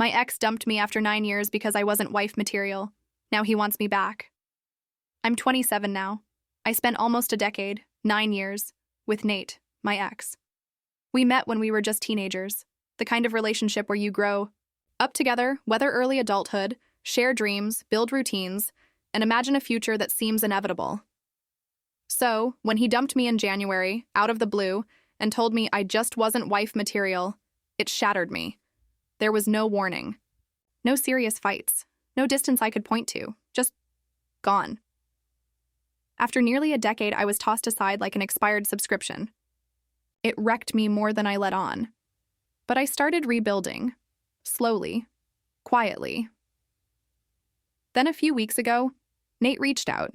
My ex dumped me after 9 years because I wasn't wife material. Now he wants me back. I'm 27 now. I spent almost a decade, 9 years, with Nate, my ex. We met when we were just teenagers, the kind of relationship where you grow up together, weather early adulthood, share dreams, build routines, and imagine a future that seems inevitable. So, when he dumped me in January, out of the blue, and told me I just wasn't wife material, it shattered me. There was no warning. No serious fights. No distance I could point to. Just gone. After nearly a decade, I was tossed aside like an expired subscription. It wrecked me more than I let on. But I started rebuilding. Slowly. Quietly. Then a few weeks ago, Nate reached out,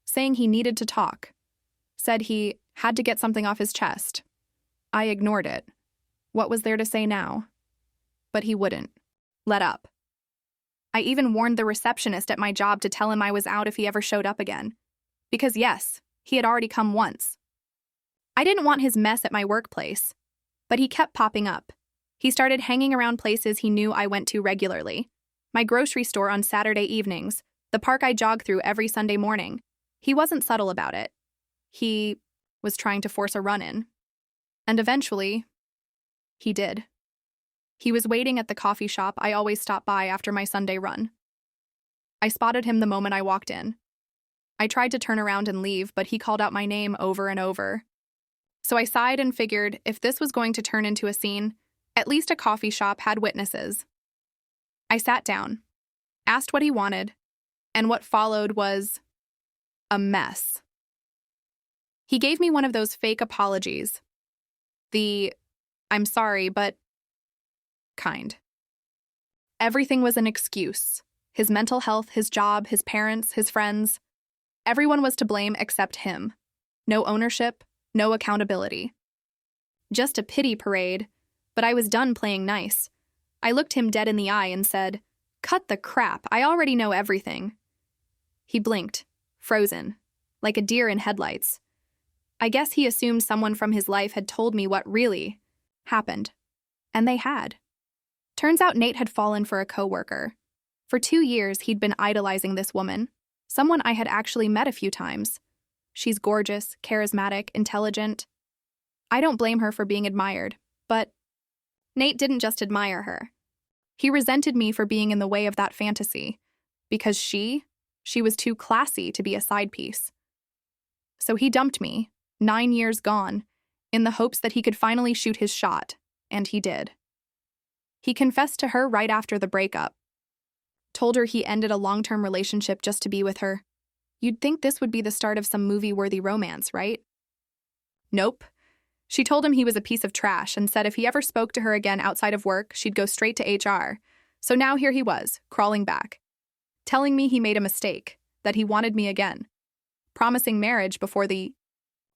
saying he needed to talk. Said he had to get something off his chest. I ignored it. What was there to say now? But he wouldn't. Let up. I even warned the receptionist at my job to tell him I was out if he ever showed up again. Because yes, he had already come once. I didn't want his mess at my workplace, but he kept popping up. He started hanging around places he knew I went to regularly. My grocery store on Saturday evenings, the park I jog through every Sunday morning. He wasn't subtle about it. He was trying to force a run-in. And eventually, he did. He was waiting at the coffee shop I always stop by after my Sunday run. I spotted him the moment I walked in. I tried to turn around and leave, but he called out my name over and over. So I sighed and figured if this was going to turn into a scene, at least a coffee shop had witnesses. I sat down, asked what he wanted, and what followed was a mess. He gave me one of those fake apologies. The "I'm sorry, but" kind. Everything was an excuse. His mental health, his job, his parents, his friends. Everyone was to blame except him. No ownership, no accountability. Just a pity parade, but I was done playing nice. I looked him dead in the eye and said, "Cut the crap, I already know everything." He blinked, frozen, like a deer in headlights. I guess he assumed someone from his life had told me what really happened. And they had. Turns out Nate had fallen for a coworker. For 2 years, he'd been idolizing this woman, someone I had actually met a few times. She's gorgeous, charismatic, intelligent. I don't blame her for being admired, but Nate didn't just admire her. He resented me for being in the way of that fantasy, because she was too classy to be a side piece. So he dumped me, 9 years gone, in the hopes that he could finally shoot his shot, and he did. He confessed to her right after the breakup. Told her he ended a long-term relationship just to be with her. You'd think this would be the start of some movie-worthy romance, right? Nope. She told him he was a piece of trash and said if he ever spoke to her again outside of work, she'd go straight to HR. So now here he was, crawling back. Telling me he made a mistake, that he wanted me again. Promising marriage before the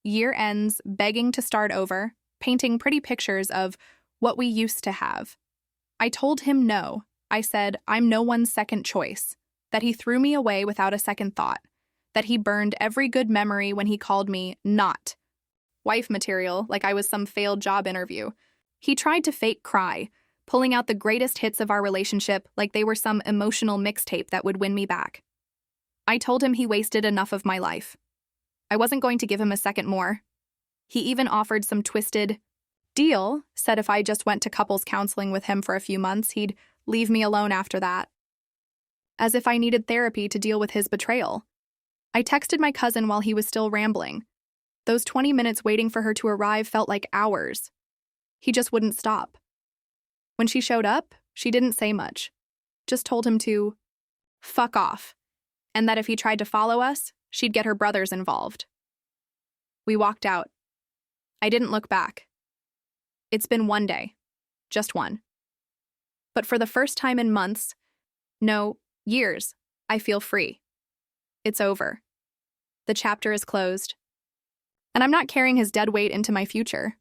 year ends, begging to start over, painting pretty pictures of what we used to have. I told him no. I said, I'm no one's second choice. That he threw me away without a second thought. That he burned every good memory when he called me not wife material, like I was some failed job interview. He tried to fake cry, pulling out the greatest hits of our relationship like they were some emotional mixtape that would win me back. I told him he wasted enough of my life. I wasn't going to give him a second more. He even offered some twisted deal, said if I just went to couples counseling with him for a few months, he'd leave me alone after that. As if I needed therapy to deal with his betrayal. I texted my cousin while he was still rambling. Those 20 minutes waiting for her to arrive felt like hours. He just wouldn't stop. When she showed up, she didn't say much. Just told him to fuck off, and that if he tried to follow us, she'd get her brothers involved. We walked out. I didn't look back. It's been one day. Just one. But for the first time in months, no, years, I feel free. It's over. The chapter is closed. And I'm not carrying his dead weight into my future.